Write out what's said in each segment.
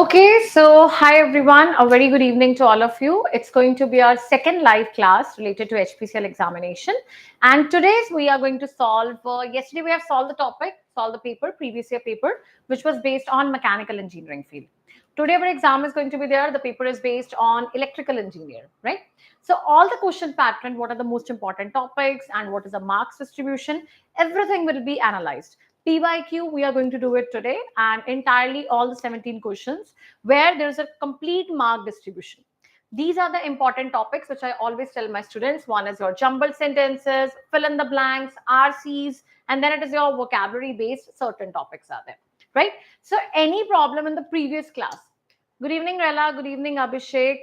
Okay, so hi everyone, a very good evening to all of you. It's going to be our second live class related to HPCL examination. And today's we are going to solve, yesterday we have solved the topic, solved the paper, previous year paper, which was based on mechanical engineering field. Today our exam is going to be there. The paper is based on electrical engineer, right? So all the question pattern, what are the most important topics and what is the marks distribution, everything will be analyzed. PYQ, we are going to do it today and entirely all the 17 questions where there is a complete mark distribution. These are the important topics which I always tell my students. One is your jumbled sentences, fill in the blanks, RCs, and then it is your vocabulary based certain topics are there, right? So any problem in the previous class, good evening, Rela. Good evening, Abhishek.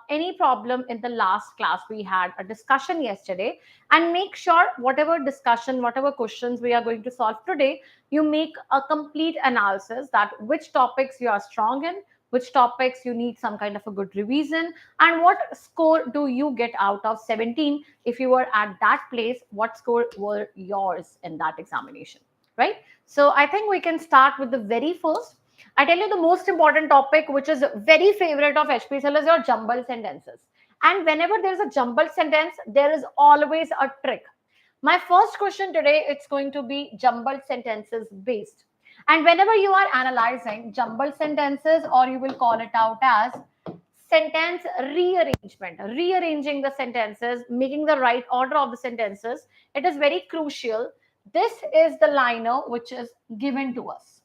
Any problem in the last class? We had a discussion yesterday, and make sure whatever discussion, whatever questions we are going to solve today, you make a complete analysis that which topics you are strong in, which topics you need some kind of a good revision, and what score do you get out of 17 if you were at that place, what score were yours in that examination, right? So I think we can start with the very first. I tell you the most important topic, which is very favorite of HPCL, is your jumbled sentences. And whenever there's a jumbled sentence, there is always a trick. My first question today, it's going to be jumbled sentences based. And whenever you are analyzing jumbled sentences, or you will call it out as sentence rearrangement, rearranging the sentences, making the right order of the sentences, it is very crucial. This is the liner which is given to us.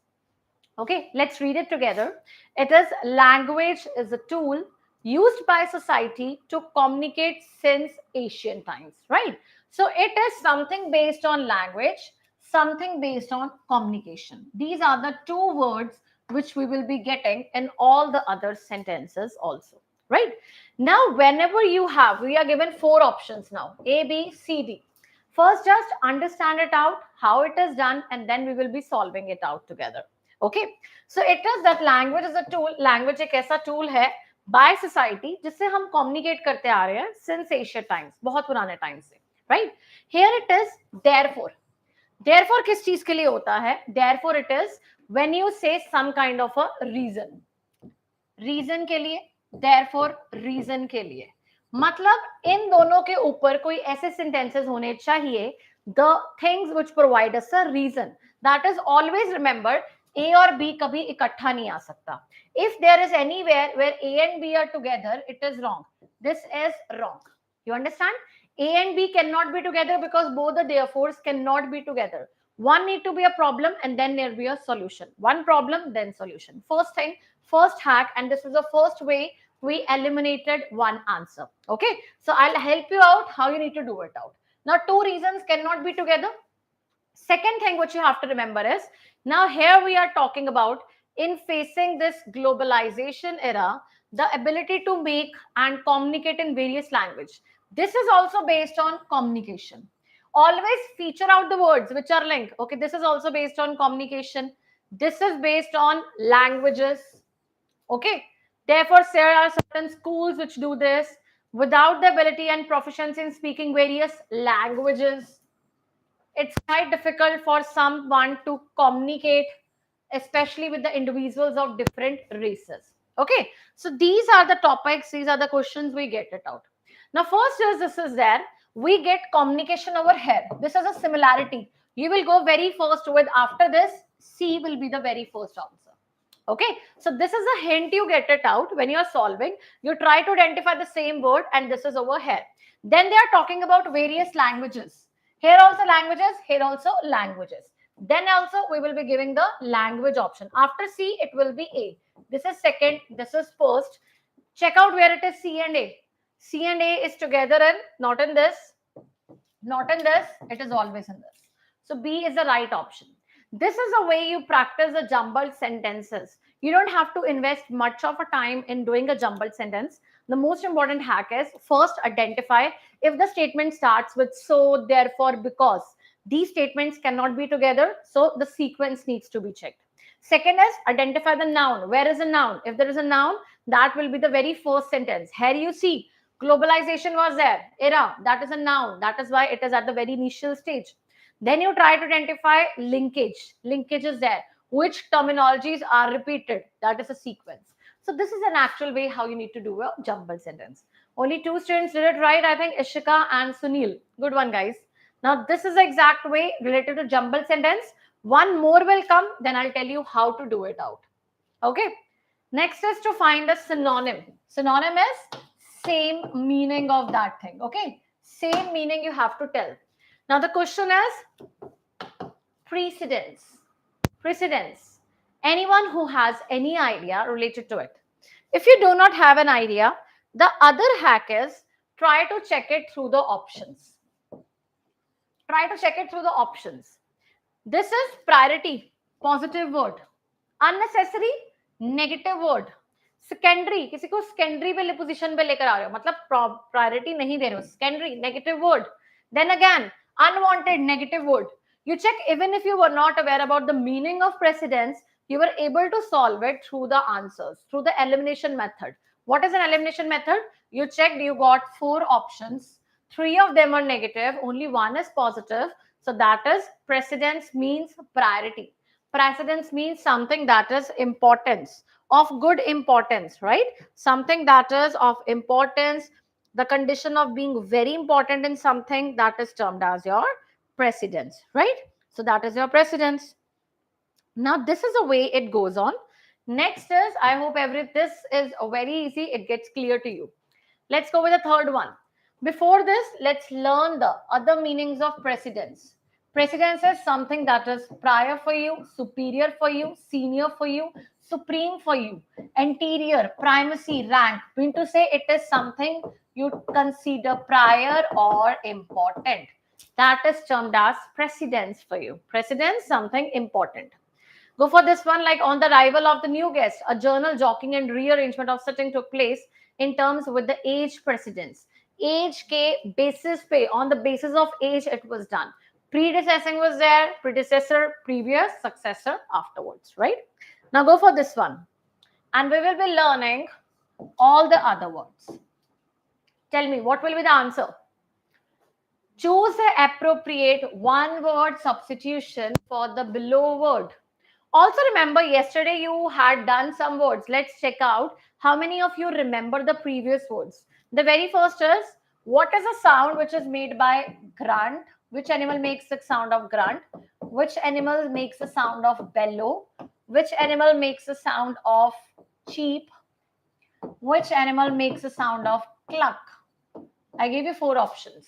Okay, let's read it together. It is language is a tool used by society to communicate since ancient times, right? So it is something based on language, something based on communication. These are the two words which we will be getting in all the other sentences also, right? Now, whenever you have, we are given four options now, A, B, C, D. First, just understand it out, how it is done, and then we will be solving it out together. Okay, so it is that language is a tool. Language एक ऐसा tool है by society जिससे हम communicate करते आ रहे हैं since ancient times, बहुत पुराने time से, right? Here it is therefore. Therefore किस चीज के लिए होता है? Therefore it is when you say some kind of a reason. Reason के लिए, therefore reason के लिए. मतलब इन दोनों के ऊपर कोई ऐसे sentences होने चाहिए, the things which provide us a reason. That is always remember. A और B कभी इकट्ठा नहीं आ सकता. If there is anywhere where A and B are together, it is wrong. This is wrong. You understand? A and B cannot be together because both the therefores cannot be together. One need to be a problem and then there will be a solution. One problem, then solution. First thing, first hack, and this is the first way we eliminated one answer. Okay, so I'll help you out how you need to do it out. Now, two reasons cannot be together. Second thing which you have to remember is, now here we are talking about in facing this globalization era, the ability to make and communicate in various language. This is also based on communication. Always feature out the words which are linked. Okay, this is also based on communication. This is based on languages. Okay, therefore there are certain schools which do this without the ability and proficiency in speaking various languages. It's quite difficult for someone to communicate, especially with the individuals of different races. Okay, so these are the topics, these are the questions we get it out. Now, first is this is there, we get communication over here. This is a similarity. You will go very first with, after this, C will be the very first answer. Okay, so this is a hint you get it out when you are solving. You try to identify the same word, and this is over here. Then they are talking about various languages. Here also languages, here also languages. Then also we will be giving the language option. After C, it will be A. This is second, this is first. Check out where it is C and A. C and A is together and not in this, not in this, it is always in this. So B is the right option. This is a way you practice the jumbled sentences. You don't have to invest much of a time in doing a jumbled sentence. The most important hack is first identify if the statement starts with so, therefore, because. These statements cannot be together, so the sequence needs to be checked. Second is identify the noun. Where is a noun? If there is a noun, that will be the very first sentence. Here you see globalization was there. Era, that is a noun. That is why it is at the very initial stage. Then you try to identify linkage. Linkage is there. which terminologies are repeated. That is a sequence. So this is an actual way how you need to do a jumbled sentence. Only 2 students did it right, I think, Ishika and Sunil. Good one, guys. Now, this is the exact way related to jumbled sentence. One more will come, then I'll tell you how to do it out. Okay. Next is to find a synonym. Synonym is same meaning of that thing. Okay. Same meaning you have to tell. Now, the question is precedence. Precedence. Anyone who has any idea related to it. If you do not have an idea, the other hack is try to check it through the options. Try to check it through the options. This is priority, positive word. Unnecessary, negative word. Secondary, किसी को secondary पे position पे लेकर आ रहे हो, मतलब priority नहीं दे रहे हो. Secondary, negative word. Then again, unwanted, negative word. You check even if you were not aware about the meaning of precedence, you were able to solve it through the answers, through the elimination method. What is an elimination method? You checked, you got 4 options. 3 of them are negative, only 1 is positive. So that is precedence means priority. Precedence means something that is importance, of good importance, right? Something that is of importance, the condition of being very important in something, that is termed as your precedence, right? So that is your precedence. Now this is the way it goes on. Next is, I hope this is very easy, it gets clear to you. Let's go with the third one. Before this, let's learn the other meanings of precedence. Precedence is something that is prior for you, superior for you, senior for you, supreme for you, anterior, primacy, rank. Mean to say it is something you consider prior or important. That is termed as precedence for you. Precedence, something important. Go for this one, like on the arrival of the new guest, a journal jockeying and rearrangement of sitting took place in terms with the age precedence. Age ke basis pe, on the basis of age it was done. Predecessing was there, predecessor, previous, successor, afterwards, right? Now go for this one. And we will be learning all the other words. Tell me, what will be the answer? Choose the appropriate one-word substitution for the below word. Also remember, yesterday you had done some words. Let's check out how many of you remember the previous words. The very first is, what is a sound which is made by grunt? Which animal makes the sound of grunt? Which animal makes the sound of bellow? Which animal makes the sound of cheep? Which animal makes the sound of cluck? I gave you 4 options.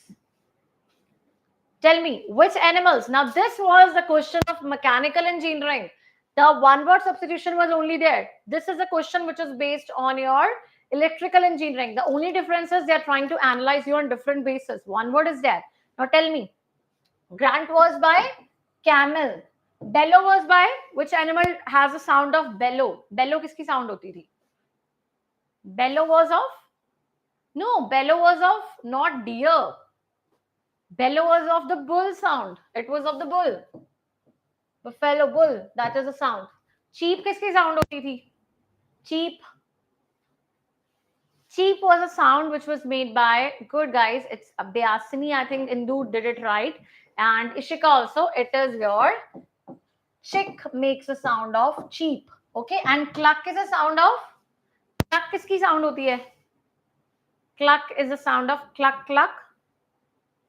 Tell me, which animals? Now this was the question of mechanical engineering. The one-word substitution was only there. This is a question which is based on your electrical engineering. The only difference is they are trying to analyze you on different bases. One word is there. Now tell me, grunt was by camel. Bellow was by which animal has a sound of bellow? Bellow kiski sound hoti thi? Bellow was of? No, bellow was of not deer. Bellow was of the bull sound. It was of the bull. Buffalo, bull, that is a sound. Cheep kiski sound hoti thi? Cheep. Cheep was a sound which was made by, good guys, it's a Beasini, I think Indu did it right. And Ishika also, it is your chick makes a sound of cheep. Okay, and cluck is a sound of, cluck kiski sound hoti hai? Cluck is a sound of cluck cluck.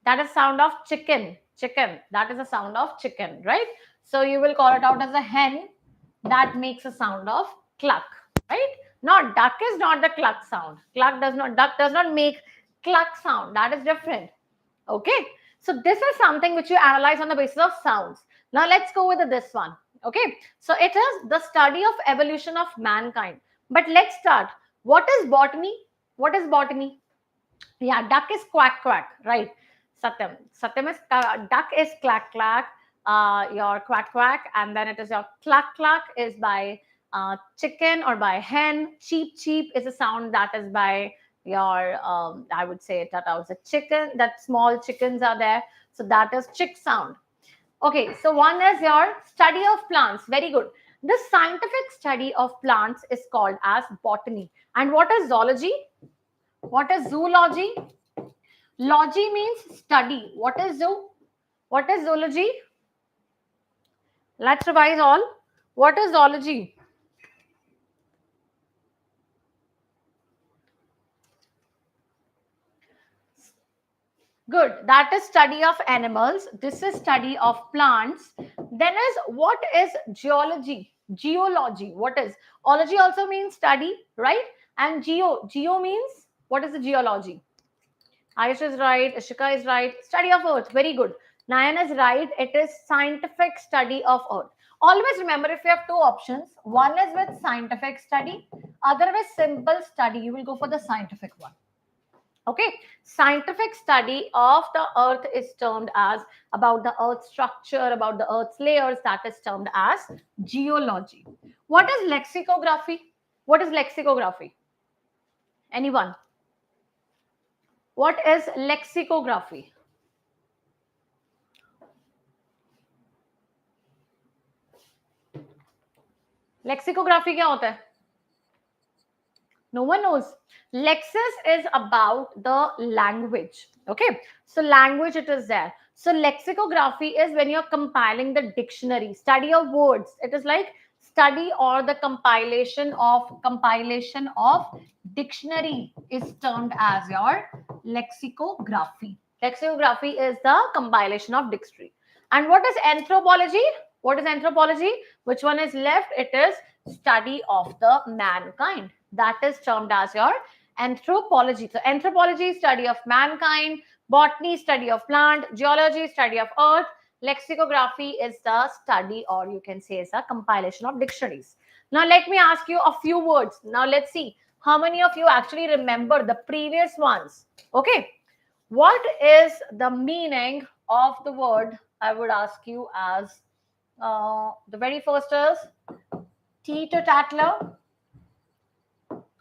That is sound of chicken. Chicken. That is a sound of chicken, right? So you will call it out as a hen that makes a sound of cluck, right? Not duck is not the cluck sound. Duck does not make cluck sound. That is different. Okay. So this is something which you analyze on the basis of sounds. Now let's go with this one. Okay. So it is the study of evolution of mankind. But let's start. What is botany? What is botany? Yeah, duck is quack quack, right? Satyam. Satyam is duck is clack clack. Your quack quack, and then it is your cluck cluck is by chicken or by hen. Cheep cheep is a sound that is by your I would say that was a chicken, that small chickens are there, so that is chick sound. Okay, so one is your study of plants. Very good. The scientific study of plants is called as botany. And what is zoology? What is zoology? Logy means study. What is zoo? What is zoology? Let's revise all. What is zoology? Good. That is study of animals. This is study of plants. Then is what is geology? Geology. What is? Ology also means study, right? And geo means what is the geology? Ayush is right. Ashika is right. Study of earth. Very good. Nayan is right. It is scientific study of earth. Always remember, if you have two options, one is with scientific study, other with simple study, you will go for the scientific one. Okay, scientific study of the earth is termed as about the earth structure, about the earth's layers, that is termed as geology. What is lexicography? What is lexicography? Anyone? What is lexicography? Lexicography क्या होता है? No one knows. Lexis is about the language. Okay, so language it is there. So lexicography is when you're compiling the dictionary, study of words. It is like study or the compilation of dictionary is termed as your lexicography. Lexicography is the compilation of dictionary. And what is anthropology? What is anthropology? Which one is left? It is study of the mankind. That is termed as your anthropology. So anthropology is study of mankind, botany study of plant, geology study of earth, lexicography is the study, or you can say is a compilation of dictionaries. Now let me ask you a few words. Now let's see how many of you actually remember the previous ones. Okay, what is the meaning of the word? I would ask you as the very first is teetotaler.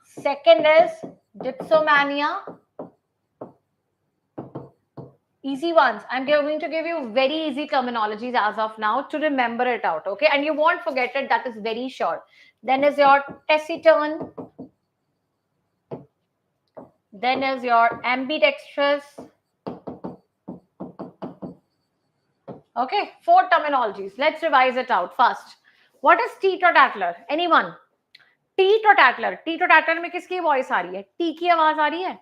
Second is dipsomania. Easy ones. I'm going to give you very easy terminologies as of now to remember it out. Okay, and you won't forget it. That is very sure. Then is your taciturn. Then is your ambidextrous. Okay, 4 terminologies. Let's revise it out first. What is teetotaler? Anyone? Teetotaler. Teetotaler में किसकी voice आ रही है? T की आवाज आ रही है.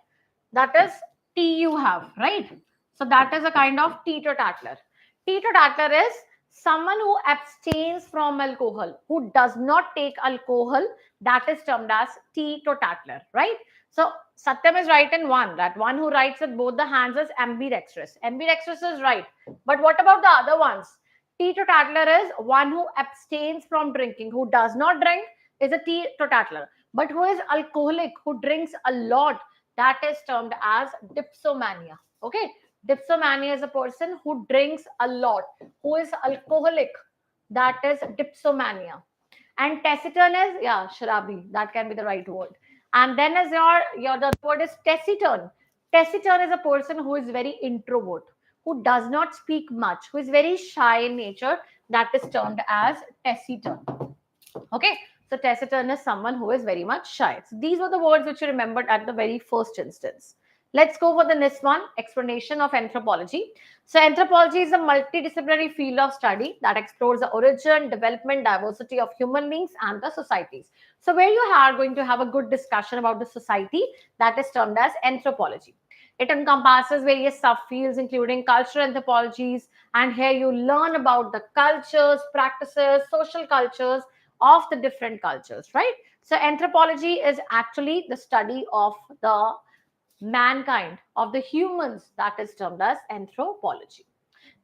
That is T you have, right? So that is a kind of teetotaler. Teetotaler is someone who abstains from alcohol, who does not take alcohol. That is termed as teetotaler, right? So Satyam is right in one. That one who writes with both the hands is ambidextrous. Ambidextrous is right. But what about the other ones? Teetotaler is one who abstains from drinking, who does not drink is a teetotaler. But who is alcoholic, who drinks a lot, that is termed as dipsomania. Okay, dipsomania is a person who drinks a lot, who is alcoholic, that is dipsomania. And taciturn is, yeah, sharabi, that can be the right word. And then as your the word is taciturn. Taciturn is a person who is very introvert, who does not speak much, who is very shy in nature, that is termed as taciturn. Okay, so taciturn is someone who is very much shy. So these were the words which you remembered at the very first instance. Let's go for the next one, explanation of anthropology. So anthropology is a multidisciplinary field of study that explores the origin, development, diversity of human beings and the societies. So where you are going to have a good discussion about the society, that is termed as anthropology. It encompasses various subfields, including cultural anthropologies, and here you learn about the cultures, practices, social cultures of the different cultures, right? So anthropology is actually the study of the mankind, of the humans, that is termed as anthropology.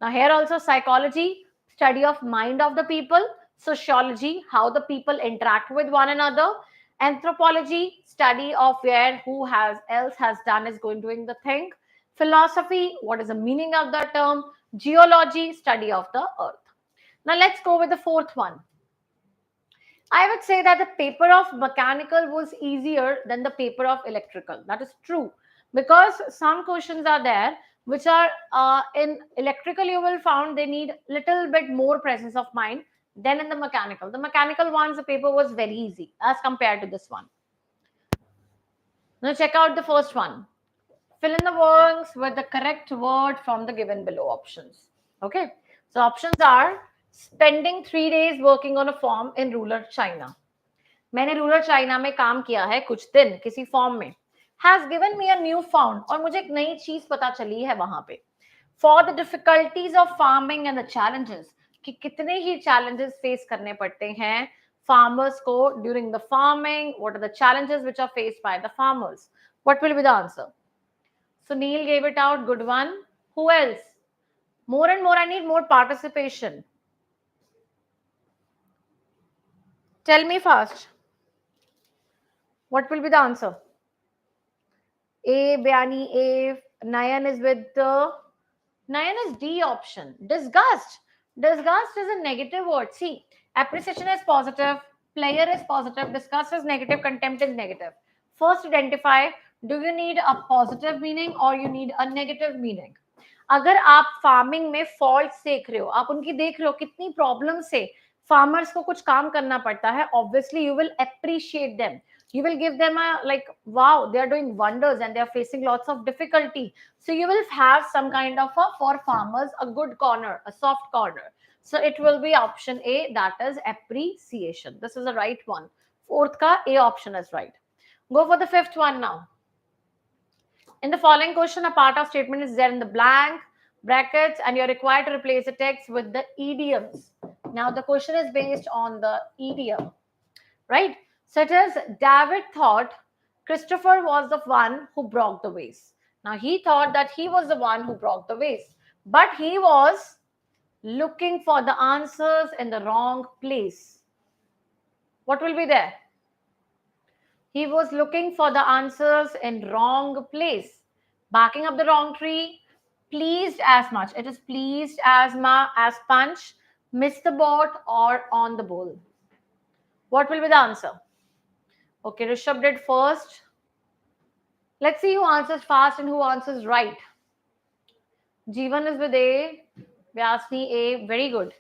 Now here also psychology, study of mind of the people, sociology, how the people interact with one another, anthropology, study of where who has else has done is going doing the thing, philosophy, what is the meaning of the term, geology, study of the earth. Now let's go with the fourth one. I would say that the paper of mechanical was easier than the paper of electrical. That is true, because some questions are there which are in electrical you will found they need little bit more presence of mind than in the mechanical. The mechanical ones, the paper was very easy as compared to this one. Now check out the first one. Fill in the words with the correct word from the given below options. Okay, so options are Spending 3 days working on a farm in rural China. मैंने rural China में काम किया है कुछ दिन किसी form में. Has given me a new found, और मुझे एक नई चीज पता चली है वहां पे. For the difficulties of farming and the challenges, कि कितने ही चैलेंजेस फेस करने पड़ते हैं फार्मर्स को during the farming. What are the challenges which are faced by the farmers? What will be the answer? Sunil gave it out. Good one. Who else? More and more. I need more participation. Tell me fast. What will be the answer? A, Bayani A. Nayan is with the... Nayan is D option. Disgust. Disgust is a negative word. See, appreciation is positive. Player is positive. Disgust is negative. Contempt is negative. First identify, do you need a positive meaning or you need a negative meaning? अगर आप farming में faults देख रहे हो, आप उनकी देख रहे हो कितनी प्रॉब्लम से फार्मर्स को कुछ काम करना पड़ता है, obviously you will appreciate them. You will give them a like, wow, they are doing wonders and they are facing lots of difficulty. So you will have some kind of a, for farmers, a good corner, a soft corner. So it will be option A, that is appreciation. This is the right one. Fourth ka A option is right. Go for the fifth one now. In the following question, a part of statement is there in the blank brackets and you're required to replace the text with the idioms. Now the question is based on the idiom, right? So it is, David thought Christopher was the one who broke the vase. Now he thought that he was the one who broke the vase, but he was looking for the answers in the wrong place. What will be there? He was looking for the answers in wrong place. Barking up the wrong tree, pleased as much. It is pleased as punch, missed the boat, or on the bowl. What will be the answer? Okay, Rishabh did first. Let's see who answers fast and who answers right. Jeevan is with A. Vyasni A. Very good.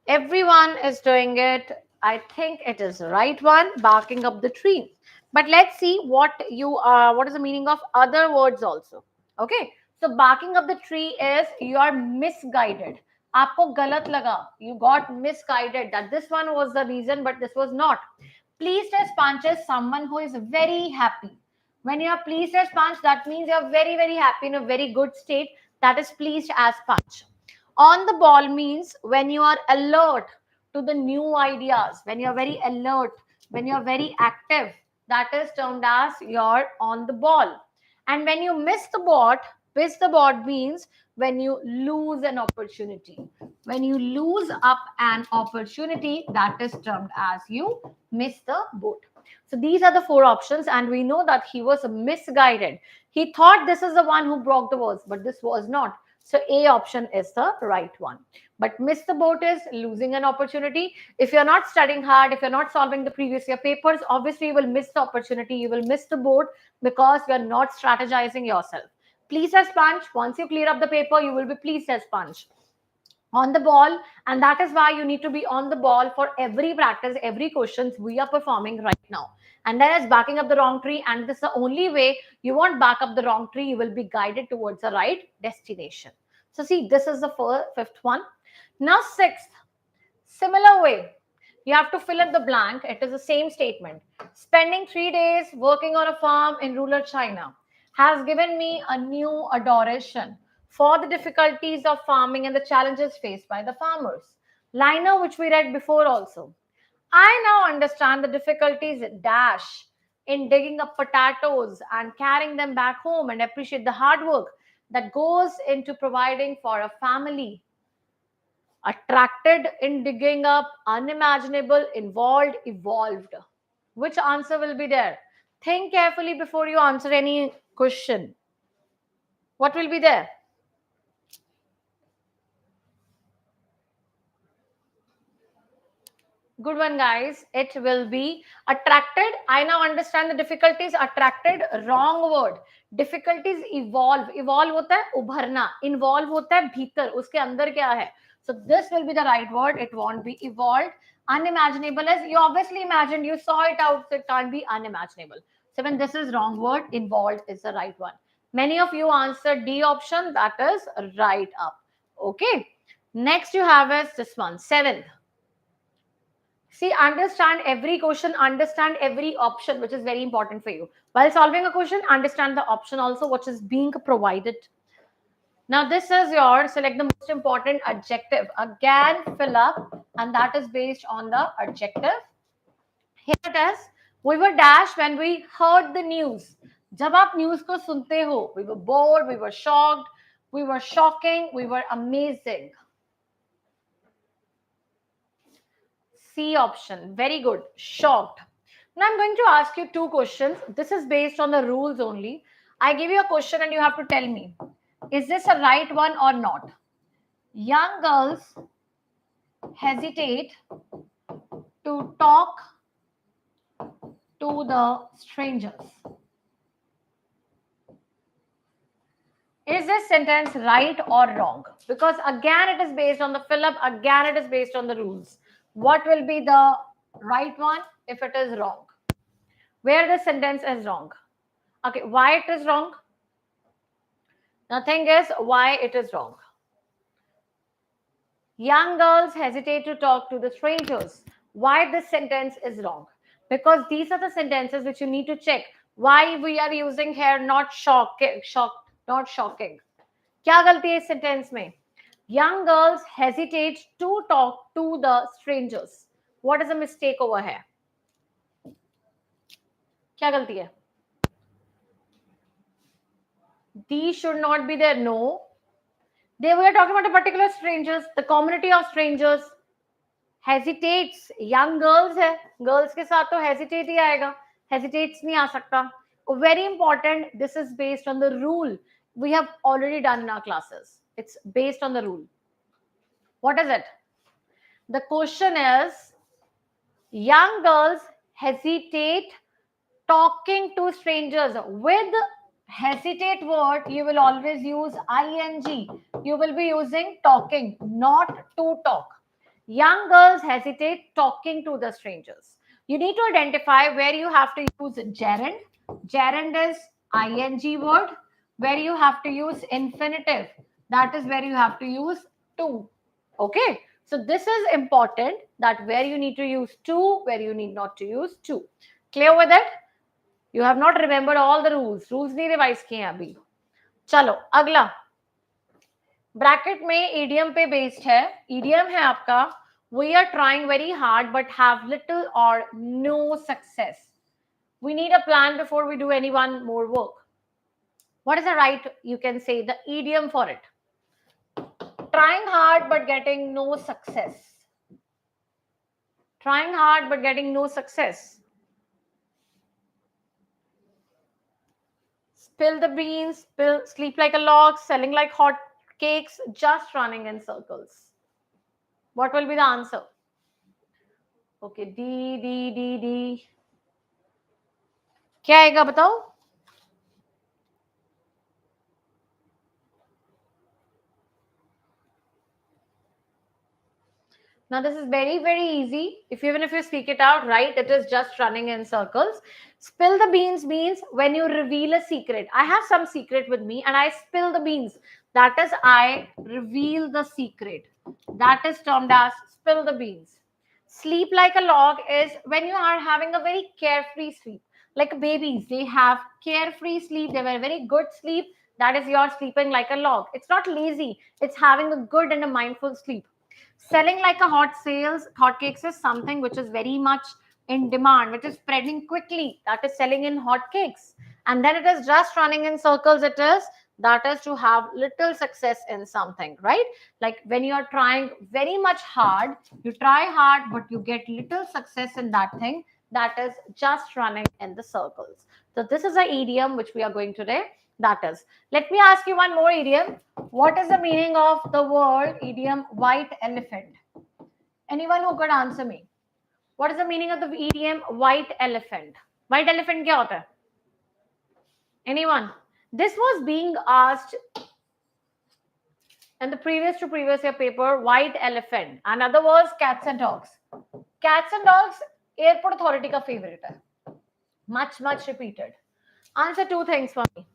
Everyone is doing it. I think it is the right one. Barking up the tree. But let's see what is the meaning of other words also. Okay. So barking up the tree is you are misguided. Aapko galat laga. You got misguided. That this one was the reason, but this was not. Pleased as punch is someone who is very happy. When you are pleased as punch, that means you are very, very happy, in a very good state. That is pleased as punch. On the ball means when you are alert to the new ideas, when you are very alert, when you are very active, that is termed as you're on the ball. And when you miss the board means when you lose an opportunity. When you lose up an opportunity, that is termed as you miss the boat. So these are the four options, and we know that he was misguided. He thought this is the one who broke the vase, but this was not. So A option is the right one. But miss the boat is losing an opportunity. If you're not studying hard, if you're not solving the previous year papers, obviously you will miss the opportunity. You will miss the boat because you're not strategizing yourself. Pleased as punch, once you clear up the paper, you will be pleased as punch. On the ball, and that is why you need to be on the ball for every practice, every questions we are performing right now. And then it's backing up the wrong tree, and this is the only way. You won't back up the wrong tree, you will be guided towards the right destination. So see, this is the fifth one. Now sixth, similar way, you have to fill in the blank. It is the same statement. Spending 3 days working on a farm in rural China has given me a new adoration for the difficulties of farming and the challenges faced by the farmers. Liner, which we read before also. I now understand the difficulties dash in digging up potatoes and carrying them back home, and appreciate the hard work that goes into providing for a family. Attracted in digging up, unimaginable, involved, evolved. Which answer will be there? Think carefully before you answer any question. What will be there? Good one, guys. It will be attracted. I now understand the difficulties. Attracted, wrong word. Difficulties evolve. Evolve hota hai ubharna. Involve hota hai bhitar. Uske andar kya hai? So this will be the right word. It won't be evolved. Unimaginable is you obviously imagined. You saw it out. So it can't be unimaginable. So when this is wrong word, involved is the right one. Many of you answered D option. That is right up. Okay. Next you have is this one, seventh. See, understand every question, understand every option, which is very important for you. While solving a question, understand the option also, which is being provided. Now, this is your select the most important adjective. Again, fill up, and that is based on the adjective. Here it is. We were dashed when we heard the news. जब आप news को सुनते हो, we were bored, we were shocked, we were shocking, we were amazing. C option. Very good. Shocked. Now I'm going to ask you two questions. This is based on the rules only. I give you a question and you have to tell me, is this a right one or not? Young girls hesitate to talk to the strangers. Is this sentence right or wrong? Because again, it is based on the fill up. Again, it is based on the rules. What will be the right one if it is wrong? Where the sentence is wrong? Okay, why it is wrong? Nothing is why it is wrong. Young girls hesitate to talk to the strangers. Why this sentence is wrong? Because these are the sentences which you need to check. Why we are using here not shocking, not shocking. क्या गलती है इस sentence में? Young girls hesitate to talk to the strangers. What is the mistake over here? क्या गलती है? These should not be there. No. They were talking about a particular strangers, the community of strangers. Hesitates. Young girls है. Girls के साथ तो hesitate ही आएगा. Hesitates नहीं आ सकता. Very important. This is based on the rule we have already done in our classes. It's based on the rule. What is it? The question is, young girls hesitate talking to strangers. With hesitate word, you will always use ing. You will be using talking, not to talk. Young girls hesitate talking to the strangers. You need to identify where you have to use gerund. Gerund is ing word. Where you have to use infinitive. That is where you have to use to. Okay. So this is important, that where you need to use to, where you need not to use to. Clear with it? You have not remembered all the rules. Rules नहीं revise किए हैं अभी. चलो अगला. Bracket में idiom पे based है. Idiom है आपका, we are trying very hard but have little or no success. We need a plan before we do any one more work. What is the right, you can say, the idiom for it? Trying hard but getting no success. Trying hard but getting no success. Spill the beans, sleep like a log, selling like hot cakes, just running in circles. What will be the answer? Okay, D. क्या आएगा बताओ? Now this is very, very easy. Even if you speak it out right, it is just running in circles. Spill the beans means when you reveal a secret. I have some secret with me and I spill the beans. That is, I reveal the secret. That is termed as spill the beans. Sleep like a log is when you are having a very carefree sleep. Like babies, they have carefree sleep. They have a very good sleep. That is, you're sleeping like a log. It's not lazy. It's having a good and a mindful sleep. Selling like a hotcakes is something which is very much in demand, which is spreading quickly. That is selling in hotcakes. And then it is just running in circles. That is to have little success in something, right? Like when you are trying very much hard, you try hard, but you get little success in that thing. That is just running in the circles. So this is an idiom which we are going today. That is. Let me ask you one more idiom. What is the meaning of the word idiom white elephant? Anyone who could answer me? What is the meaning of the idiom white elephant? White elephant क्या होता है? Anyone? This was being asked in the previous year paper, white elephant. Another was cats and dogs. Cats and dogs, airport authority का favorite है. Much repeated. Answer two things for me.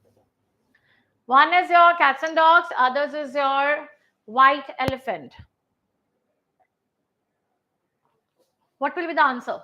One is your cats and dogs, others is your White elephant. What will be the answer?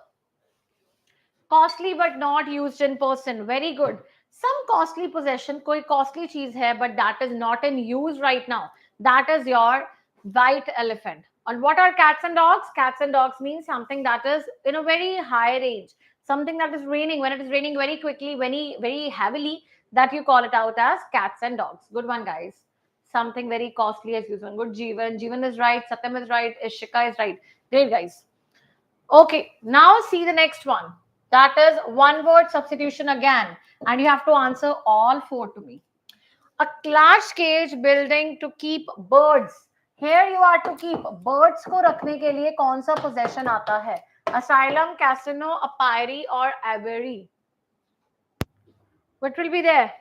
Costly but not used in person. Very good. Some costly possession, कोई costly चीज है, but that is not in use right now. That is your white elephant. And what are cats and dogs? Cats and dogs mean something that is in a very high range. Something that is raining. When it is raining very quickly, very heavily, that you call it out as cats and dogs. Good one, guys. Something very costly as usual. Good. Jeevan is right. Satyam is right. Ishika is right. Great, guys. Okay, now see the next one. That is one word substitution again. And you have to answer all four to me. A large cage building to keep birds. Here you are to keep birds को रखने के लिए कौन सा possession आता है? Asylum, casino, apiary or aviary? What will be there?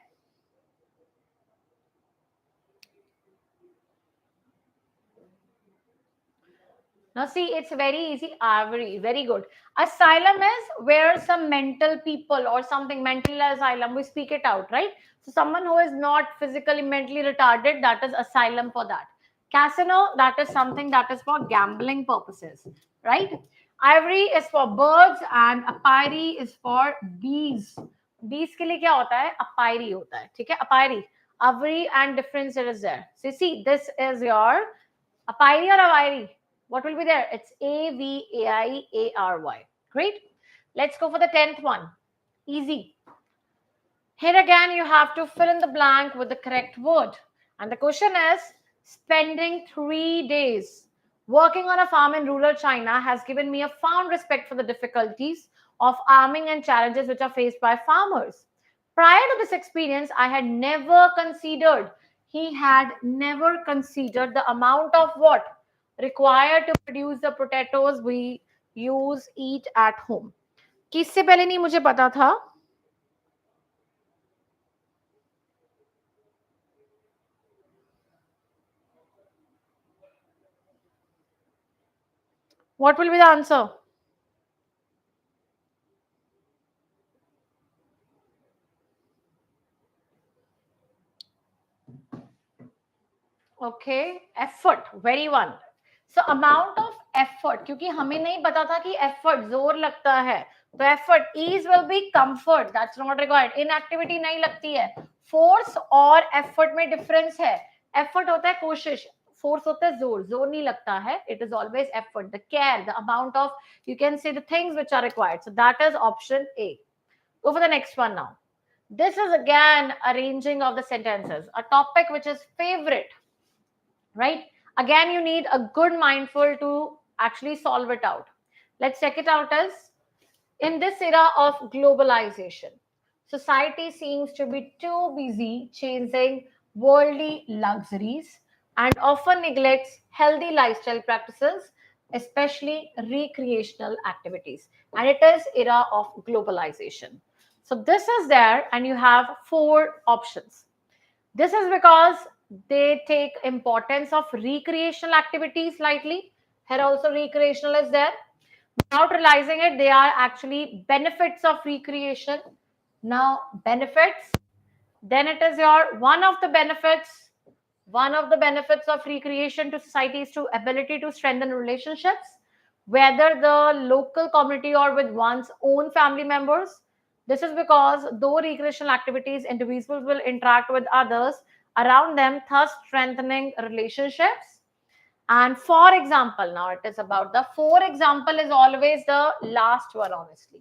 Now see, it's very easy. Aviary, very good. Asylum is where some mental people or something, mental asylum, we speak it out, right? So someone who is not physically, mentally retarded, that is asylum for that. Casino, that is something that is for gambling purposes, right? Ivory is for birds and apiary is for bees. Bees के लिए क्या होता है? Apiary होता है, ठीक है? Apiary. Aviary and difference is there. So see, this is your apiary or aviary. What will be there? It's Aviary. Great. Let's go for the 10th one. Easy. Here again, you have to fill in the blank with the correct word. And the question is, spending 3 days working on a farm in rural China has given me a fond respect for the difficulties of farming and challenges which are faced by farmers. Prior to this experience, he had never considered the amount of what? Required to produce the potatoes we eat at home. किससे पहले नहीं मुझे पता था. What will be the answer? Okay, effort, very one. So amount of effort, क्योंकि हमें नहीं पता था कि effort जोर लगता है, तो effort, ease will be comfort, that's not required. Inactivity नहीं लगती है. Force और effort में difference है. Effort होता है कोशिश, force होता है जोर, जोर नहीं लगता है. It is always effort, the care, the amount of, you can say the things which are required. So that is option A. Go for the next one now. This is again arranging of the sentences, a topic which is favorite, right? Again, you need a good mindful to actually solve it out. Let's check it out as, in this era of globalization, society seems to be too busy chasing worldly luxuries and often neglects healthy lifestyle practices, especially recreational activities. And it is era of globalization. So this is there and you have four options. This is because they take importance of recreational activities lightly. Here also recreational is there. Without realizing it, they are actually benefits of recreation. Now benefits, then it is your one of the benefits of recreation to society is to ability to strengthen relationships, whether the local community or with one's own family members. This is because though recreational activities, individuals will interact with others around them, thus strengthening relationships. And for example, now it is about the for example is always the last one, honestly.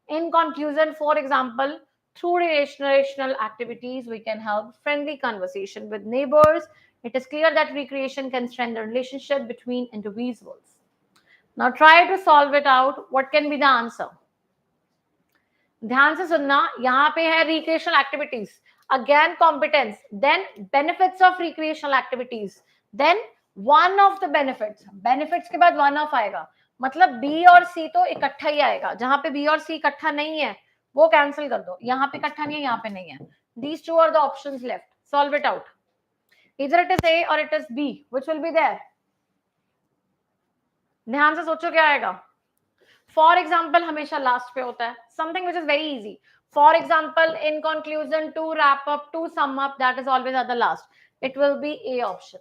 In conclusion, for example, through relational activities, we can help friendly conversation with neighbors. It is clear that recreation can strengthen relationship between individuals. Now try to solve it out. What can be the answer? ध्यान से सुनना, यहाँ पे है recreational activities, again competence, then benefits of recreational activities, then one of the benefits के बाद one of आएगा, मतलब B और C तो इकट्ठा ही आएगा. जहां पे B और C इकट्ठा नहीं है वो कैंसिल कर दो, यहाँ पे इकट्ठा नहीं है, यहाँ पे नहीं है. These two are the options left. Solve it out. Either it is A or it is B. Which will be there? ध्यान से सोचो क्या आएगा. For example, हमेशा last पे होता है. Something which is very easy. For example, in conclusion, to wrap up, to sum up, that is always at the last. It will be A option.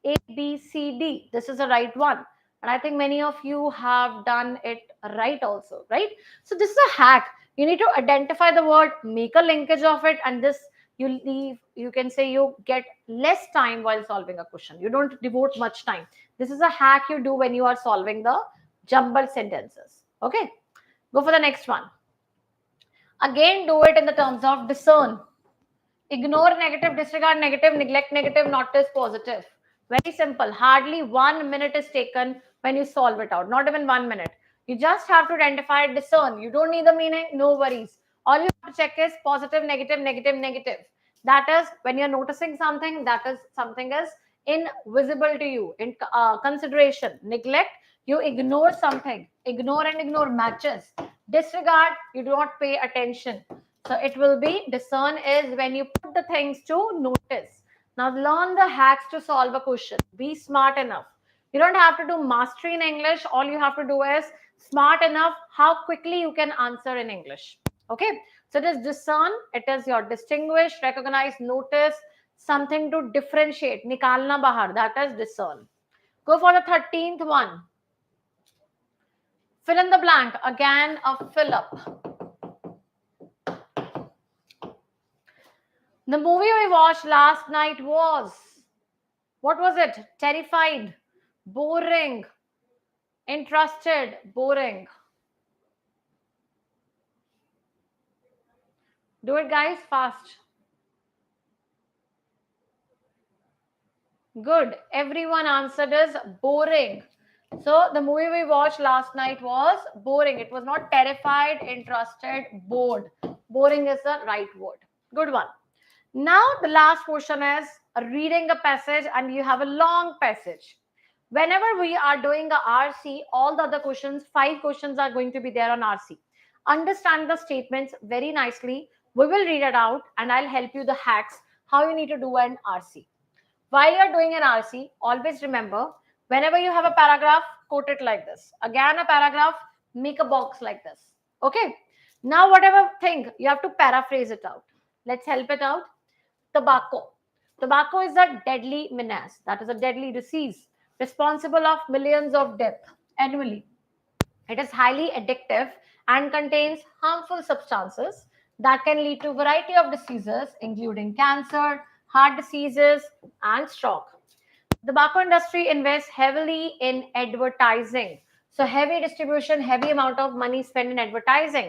A, B, C, D. This is the right one. And I think many of you have done it right also, right? So this is a hack. You need to identify the word, make a linkage of it, and this you can say you get less time while solving a question. You don't devote much time. This is a hack you do when you are solving the jumbled sentences. Okay, go for the next one. Again, do it in the terms of discern. Ignore negative, disregard negative, neglect negative, notice positive. Very simple. Hardly 1 minute is taken when you solve it out. Not even 1 minute. You just have to identify, discern. You don't need the meaning, no worries. All you have to check is positive, negative, negative, negative. That is when you're noticing something, that is something is invisible to you. In consideration, neglect, you ignore something. Ignore and ignore matches. Disregard, you do not pay attention. So it will be discern is when you put the things to notice. Now learn the hacks to solve a question. Be smart enough. You don't have to do mastery in English. All you have to do is smart enough how quickly you can answer in English. Okay. So it is discern. It is your distinguish, recognize, notice, something to differentiate. Nikalna bahar. That is discern. Go for the 13th one. Fill in the blank. Again, a fill up. The movie we watched last night was, what was it? Terrified, boring, interested, boring. Do it, guys, fast. Good. Everyone answered is boring. So the movie we watched last night was boring. It was not terrified, interested, bored. Boring is the right word. Good one. Now the last portion is reading a passage, and you have a long passage. Whenever we are doing a RC, all the other questions, 5 questions are going to be there on RC. Understand the statements very nicely. We will read it out and I'll help you the hacks how you need to do an RC. While you're doing an RC, always remember, whenever you have a paragraph, quote it like this. Again, a paragraph, make a box like this. Okay. Now, whatever thing, you have to paraphrase it out. Let's help it out. Tobacco. Tobacco is a deadly menace. That is a deadly disease responsible of millions of deaths annually. It is highly addictive and contains harmful substances that can lead to a variety of diseases, including cancer, heart diseases, and stroke. The tobacco industry invests heavily in advertising. So heavy distribution, heavy amount of money spent in advertising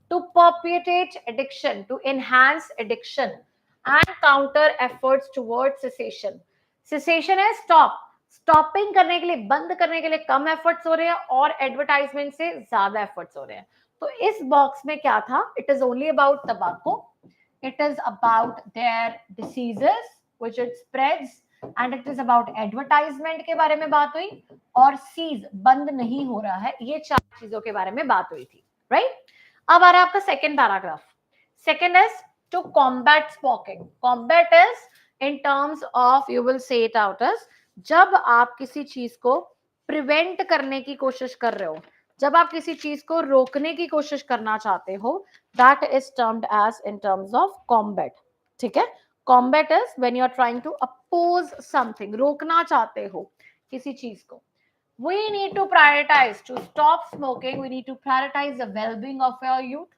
to perpetuate addiction, to enhance addiction, and counter efforts towards cessation. Cessation है stop. Stopping करने के लिए, बंद करने के लिए कम efforts हो रहे हैं और एडवर्टाइजमेंट से ज्यादा एफर्ट्स हो रहे हैं. तो इस बॉक्स में क्या था? It is only about tobacco. It is about their diseases which it spreads and it is about advertisement के बारे में बात हुई और सीज बंद नहीं हो रहा है. ये 4 चीजों के बारे में बात हुई थी, राइट? अब आ रहा है आपका second paragraph. Second is to combat smoking. Combat is in terms of, you will say it out as, जब आप किसी चीज को प्रिवेंट करने की कोशिश कर रहे हो, जब आप किसी चीज को रोकने की कोशिश करना चाहते हो, that is termed as in terms of combat. ठीक है? Combat is when you are trying to oppose something, रोकना चाहते हो किसी चीज को. We need to prioritize to stop smoking. We need to prioritize the well-being of our youth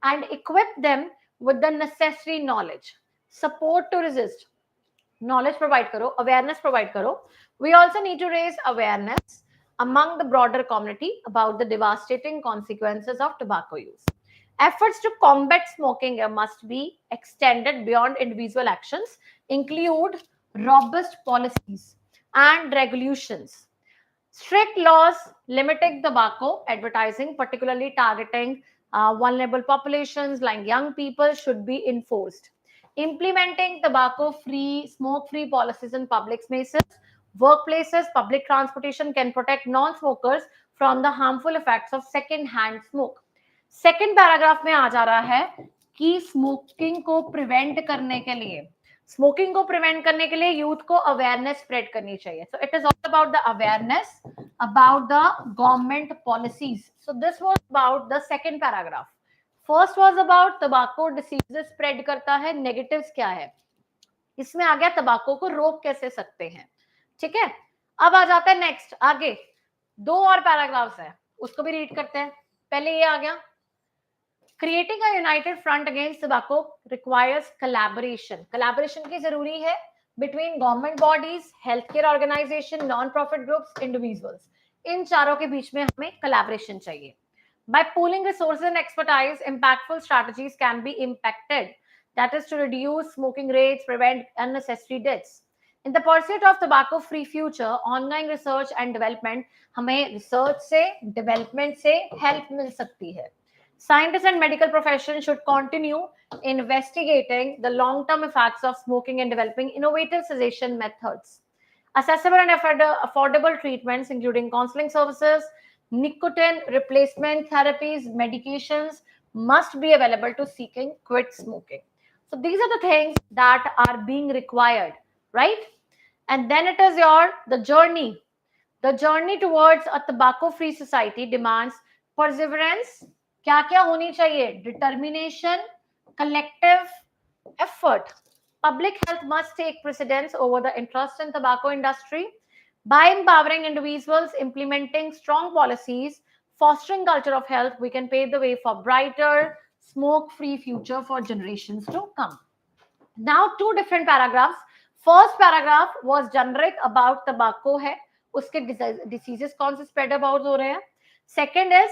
and equip them with the necessary knowledge. Support to resist. Knowledge provide karo, awareness provide karo. We also need to raise awareness among the broader community about the devastating consequences of tobacco use. Efforts to combat smoking must be extended beyond individual actions, include robust policies and regulations. Strict laws limiting tobacco advertising, particularly targeting vulnerable populations like young people, should be enforced. Implementing tobacco-free, smoke-free policies in public spaces, workplaces, public transportation can protect non-smokers from the harmful effects of second-hand smoke. Second paragraph में आ जा रहा है कि smoking को prevent करने के लिए, smoking को प्रिवेंट करने के लिए यूथ को अवेयरनेस स्प्रेड करनी चाहिए. So it is all about the awareness about the government policies. So this was about the second paragraph. First was about tobacco diseases spread करता है, नेगेटिव्स क्या है. इसमें आ गया टबैको को रोक कैसे सकते हैं. ठीक है, अब आ जाते हैं नेक्स्ट आगे, 2 और पैराग्राफ्स है, उसको भी रीड करते हैं। पहले ये आ गया, creating a united front against tobacco requires collaboration. Collaboration की जरूरी है between government bodies, health care organization, non profit groups, individuals, इन चारों के बीच में हमें कोलैबोरेशन चाहिए। By pooling resources and expertise, impactful strategies can be impacted. That is to reduce smoking rates, prevent unnecessary deaths. In the pursuit of tobacco-free future, ongoing research and development, हमें research से, development से help मिल सकती है. Scientists and medical profession should continue investigating the long-term effects of smoking and developing innovative cessation methods. Accessible and affordable treatments, including counseling services, nicotine replacement therapies, medications, must be available to seeking quit smoking. So these are the things that are being required, right? And then it is the journey. The journey towards a tobacco-free society demands perseverance. क्या क्या होनी चाहिए? Determination, collective effort. Public health must take precedence over the interest in tobacco industry. By empowering individuals, implementing strong policies, fostering culture of health, we can pave the way for brighter, smoke-free future for generations to come. Now, two different paragraphs. First paragraph was generic about tobacco है, उसके diseases कौन से spread about हो रहे हैं. Second is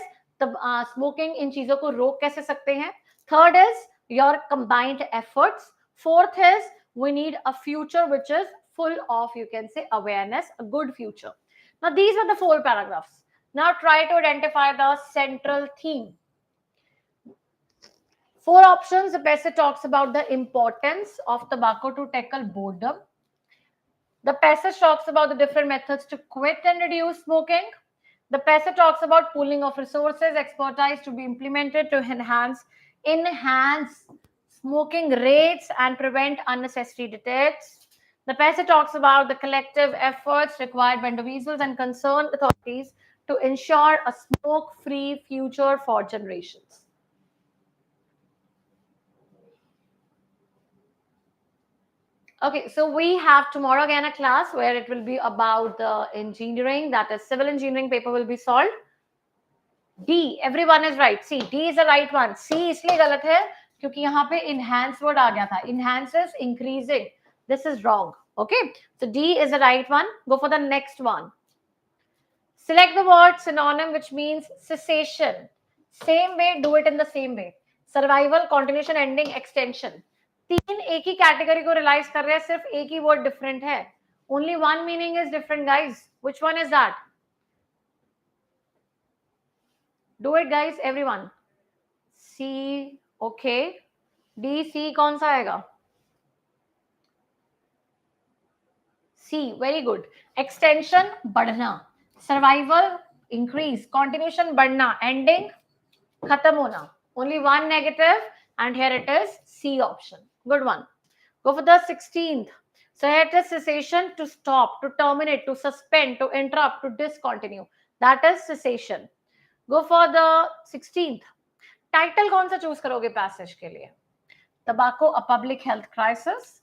smoking इन चीजों को रोक कैसे सकते हैं. Third is your combined efforts. Fourth is we need a future which is full of, you can say, awareness, a good future. Now, these were the 4 paragraphs. Now, try to identify the central theme. 4 options. The passage talks about the importance of tobacco to tackle boredom. The passage talks about the different methods to quit and reduce smoking. The passage talks about pooling of resources, expertise to be implemented to enhance smoking rates and prevent unnecessary deaths. The passage talks about the collective efforts required by individuals and concerned authorities to ensure a smoke-free future for generations. Okay, so we have tomorrow again a class where it will be about the engineering, that is civil engineering paper will be solved. D, everyone is right. See, D is the right one. C इसलिए गलत है क्योंकि यहाँ पे enhance word आ गया था. Enhances, increasing. This is wrong. Okay, so D is the right one. Go for the next one. Select the word synonym which means cessation. Same way, do it in the same way. Survival, continuation, ending, extension. तीन एक ही category को realise कर रहे हैं, सिर्फ एक ही word different है. Only one meaning is different guys. Which one is that? Do it guys everyone. C, okay. D, C कौन सा आएगा? C, very good. एक्सटेंशन बढ़ना, सर्वाइवल इंक्रीज, कॉन्टिन्यूशन बढ़ना, एंडिंग खत्म होना. Only one negative and here it is C option. Good one. Go for the 16th. So here it is cessation, to stop, to terminate, to suspend, to interrupt, to discontinue. That is cessation. Go for the 16th. Title कौन सा choose करोगे passage के लिए? Tobacco, a public health crisis.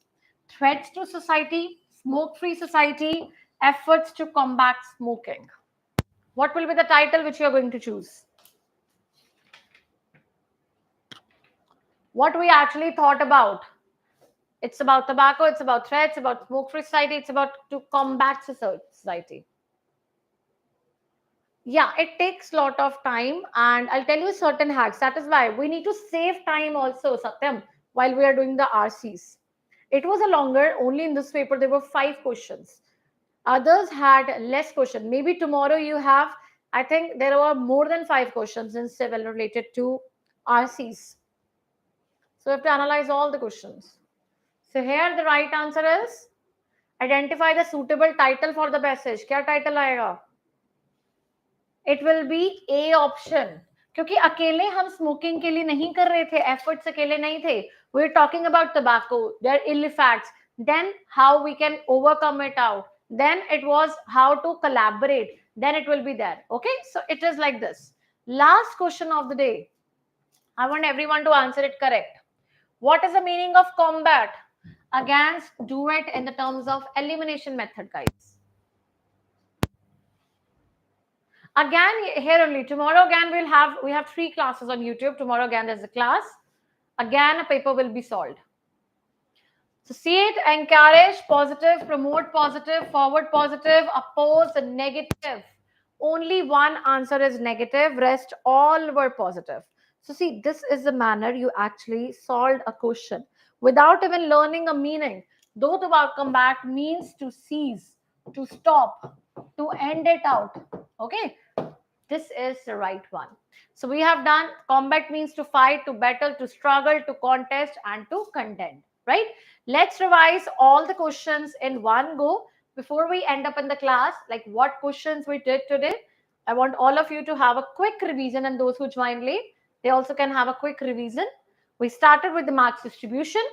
Threats to society, smoke-free society, efforts to combat smoking. What will be the title which you are going to choose? What we actually thought about. It's about tobacco, it's about threats, about smoke-free society, it's about to combat society. Yeah, it takes a lot of time and I'll tell you certain hacks. That is why we need to save time also, Satyam, while we are doing the RCs. It was a longer, only in this paper there were 5 questions. Others had less questions. Maybe tomorrow you have, I think there were more than 5 questions in civil related to RCs. So we have to analyze all the questions. So here the right answer is identify the suitable title for the passage. क्या title आएगा? It will be A option. क्योंकि अकेले हम smoking के लिए नहीं कर रहे थे, efforts अकेले नहीं थे. We are talking about tobacco, their ill effects, then how we can overcome it out. Then it was how to collaborate. Then it will be there. Okay, so it is like this. Last question of the day. I want everyone to answer it correct. What is the meaning of combat? Against, do it in the terms of elimination method, guys. Again, here only. Tomorrow again we have 3 classes on YouTube. Tomorrow again there's a class. Again, a paper will be solved. So see it, encourage, positive, promote positive, forward positive, oppose negative. Only one answer is negative, rest all were positive. So see, this is the manner you actually solved a question without even learning a meaning. Though the combat means to cease, to stop, to end it out. Okay, this is the right one. So we have done combat means to fight, to battle, to struggle, to contest, and to contend. Right? Let's revise all the questions in one go before we end up in the class. Like what questions we did today. I want all of you to have a quick revision, and those who joined late, they also can have a quick revision. We started with the marks distribution.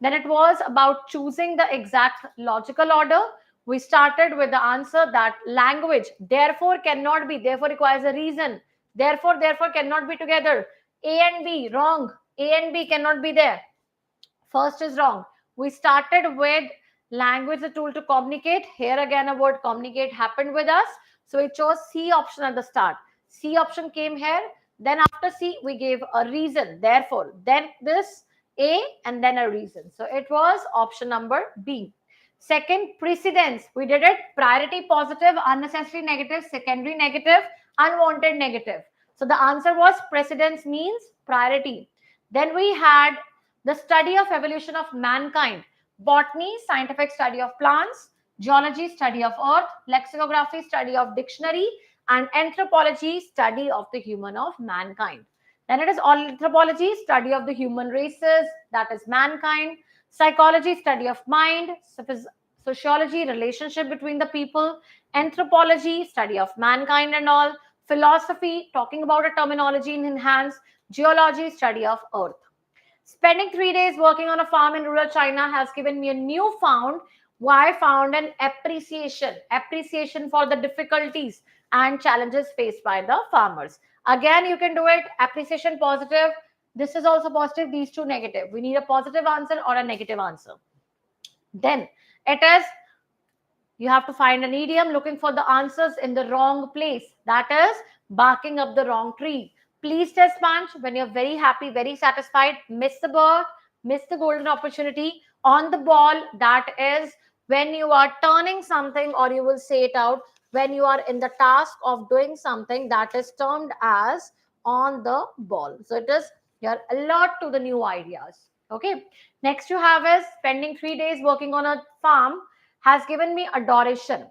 Then it was about choosing the exact logical order. We started with the answer that language therefore cannot be, therefore requires a reason, therefore cannot be together. A and B wrong, A and B cannot be there, first is wrong. We started with language a tool to communicate. Here again a word communicate happened with us, so we chose C option at the start. C option came here, then after C we gave a reason, therefore, then this A and then a reason, so it was option number B. Second, precedence. We did it priority positive, unnecessary negative, secondary negative, unwanted negative. So the answer was precedence means priority. Then we had the study of evolution of mankind. Botany, scientific study of plants. Geology, study of earth. Lexicography, study of dictionary. And anthropology, study of the human of mankind. Then it is all anthropology, study of the human races, that is mankind. Psychology, study of mind. Sociology, relationship between the people. Anthropology, study of mankind and all. Philosophy, talking about a terminology in hands. Geology, study of earth. Spending 3 days working on a farm in rural China has given me a newfound, why found an appreciation for the difficulties and challenges faced by the farmers. Again, you can do it, appreciation positive. This is also positive, these two negative. We need a positive answer or a negative answer. Then it is, you have to find an idiom looking for the answers in the wrong place. That is barking up the wrong tree. Please test punch when you're very happy, very satisfied. Miss the bird, miss the golden opportunity. On the ball, that is when you are turning something, or you will say it out when you are in the task of doing something, that is termed as on the ball. So it is you're alert to the new ideas. Okay. Next you have is spending 3 days working on a farm has given me adoration.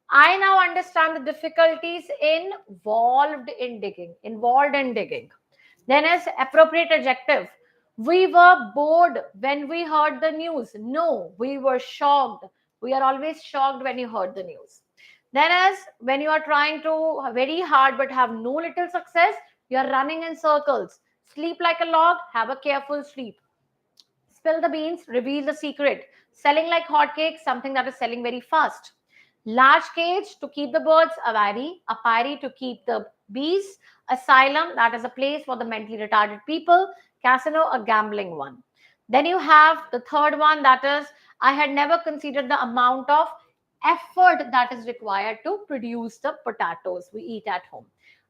I now understand the difficulties involved in digging. Then is appropriate adjective. We were bored when we heard the news. No, we were shocked. We are always shocked when you heard the news. Then as when you are trying to very hard but have no little success, you are running in circles. Sleep like a log, have a careful sleep. Spill the beans, reveal the secret. Selling like hotcakes, something that is selling very fast. Large cage to keep the birds, apiary to keep the bees, asylum, that is a place for the mentally retarded people, casino, a gambling one. Then you have the third one, that is, I had never considered the amount of effort that is required to produce the potatoes we eat at home.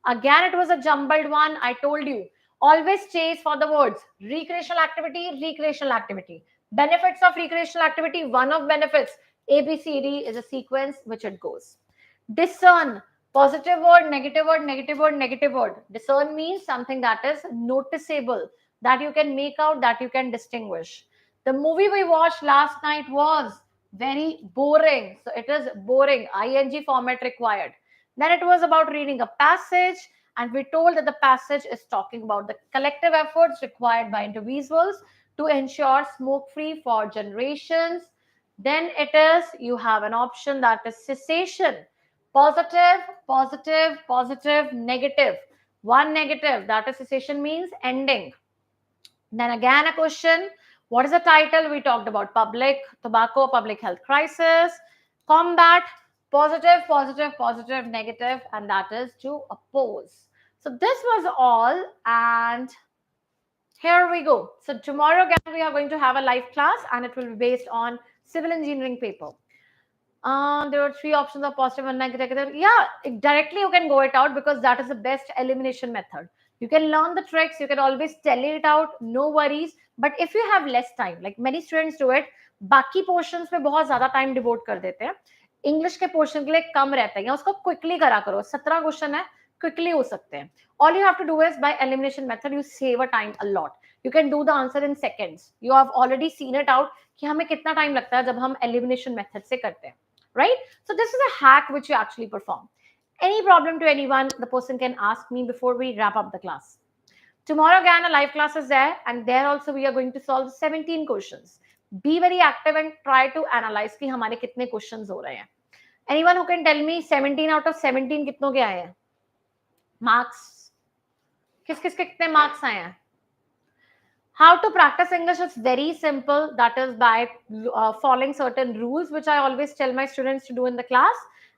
Again, it was a jumbled one. I told you, always chase for the words recreational activity. Benefits of recreational activity, one of benefits, ABCD is a sequence which it goes. Discern, positive word, negative word, negative word, negative word. Discern means something that is noticeable, that you can make out, that you can distinguish. The movie we watched last night was very boring. So it is boring, ing format required. Then it was about reading a passage, and we told that the passage is talking about the collective efforts required by individuals to ensure smoke-free for generations. Then it is, you have an option that is cessation. Positive, negative. One negative, that is cessation means ending. Then again a question, what is the title? We talked about public tobacco, public health crisis, combat, positive, negative, and that is to oppose. So this was all, and here we go. So tomorrow again we are going to have a live class, and it will be based on civil engineering paper. There are three options of positive and negative. Yeah, directly you can go it out because that is the best elimination method. You can learn the tricks, you can always tell it out, no worries. But if you have less time, like many students do it, बाकी portions पे बहुत ज्यादा time devote कर देते हैं, English के portion के लिए कम रहता है, या उसको क्विकली करा करो. 17 क्वेश्चन है, क्विकली हो सकते हैं. All you have to do is by elimination method you save a time a lot. You can do the answer in seconds. You have already seen it out कि हमें कितना time लगता है जब हम elimination method से करते हैं. Right? So this is a hack which you actually perform. Any problem to anyone, the person can ask me before we wrap up the class. Tomorrow again, a live class is there, and there also we are going to solve 17 questions. Be very active and try to analyze कि हमारे कितने questions हो रहे हैं. Anyone who can tell me 17 out of 17 कितनों के आए हैं? Marks. किस किस के कितने marks आए हैं? How to practice English is very simple. That is by following certain rules, which I always tell my students to do in the class.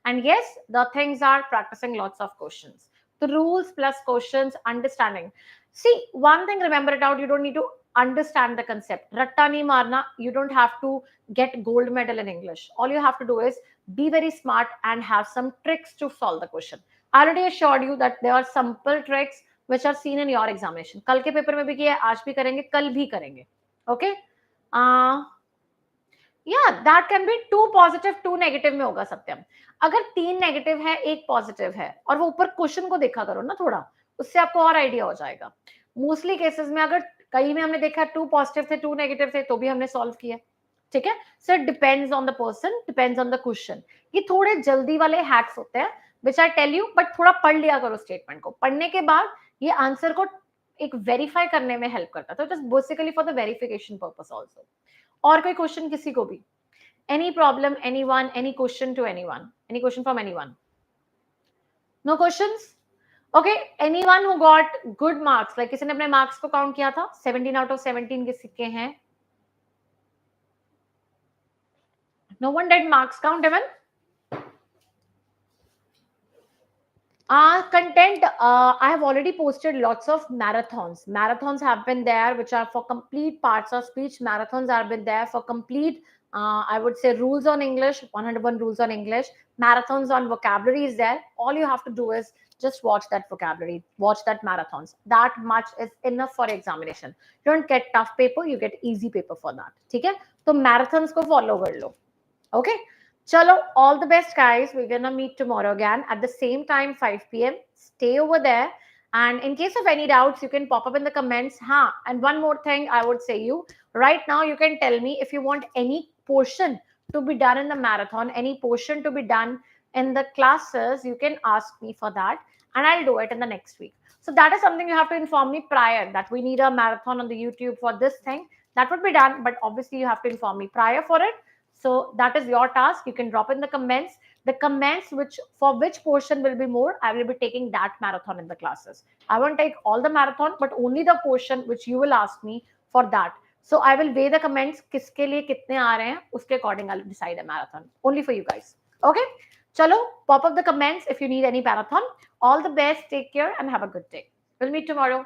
And yes, the things are practicing lots of questions. The rules plus questions, understanding. See, one thing, remember it out. You don't need to understand the concept. Ratta nahi marna. You don't have to get gold medal in English. All you have to do is be very smart and have some tricks to solve the question. I already assured you that there are simple tricks which are seen in your examination. कल के paper में भी किया, आज भी करेंगे, कल भी करेंगे. Okay? Yeah, that can be 2 positive 2 negative में होगा सत्यम. अगर 3 नेगेटिव है, 1 पॉजिटिव है, और वो ऊपर क्वेश्चन को देखा करो ना थोड़ा, उससे आपको और आइडिया हो जाएगा. मोस्टली केसेस में अगर कहीं में हमने देखा 2 पॉजिटिव थे 2 नेगेटिव थे तो भी हमने सॉल्व किया. ठीक है. So it depends on the person, depends on the question. ये थोड़े जल्दी वाले हैक्स होते हैं which I tell you, but थोड़ा पढ़ लिया करो स्टेटमेंट को. पढ़ने के बाद ये आंसर को एक वेरीफाई करने में हेल्प करता है. तो it is basically for the verification purpose also. और कोई क्वेश्चन किसी को भी? Any problem, anyone, any question to anyone, any question from anyone? No questions? Okay. Anyone who got good marks, like किसी ने अपने मार्क्स को काउंट किया था? 17 आउट ऑफ 17 किसी के हैं? No one did marks count even? Content, I have already posted lots of marathons. Marathons have been there, which are for complete parts of speech. Marathons have been there for complete, I would say, rules on English, 101 rules on English. Marathons on vocabulary is there. All you have to do is just watch that vocabulary, watch that marathons. That much is enough for examination. You don't get tough paper, you get easy paper for that. ठीक है? तो marathons को follow कर लो. Okay? Chalo, all the best, guys. We're gonna meet tomorrow again at the same time, 5 p.m. Stay over there. And in case of any doubts, you can pop up in the comments. And one more thing I would say you, right now you can tell me if you want any portion to be done in the marathon, any portion to be done in the classes, you can ask me for that and I'll do it in the next week. So that is something you have to inform me prior, that we need a marathon on the YouTube for this thing. That would be done, but obviously you have to inform me prior for it. So that is your task. You can drop in the comments. The comments for which portion will be more, I will be taking that marathon in the classes. I won't take all the marathon, but only the portion which you will ask me for that. So I will weigh the comments. किसके लिए कितने आ रहे हैं, उसके according I'll decide a marathon. Only for you guys. Okay? Chalo, pop up the comments if you need any marathon. All the best. Take care and have a good day. We'll meet tomorrow.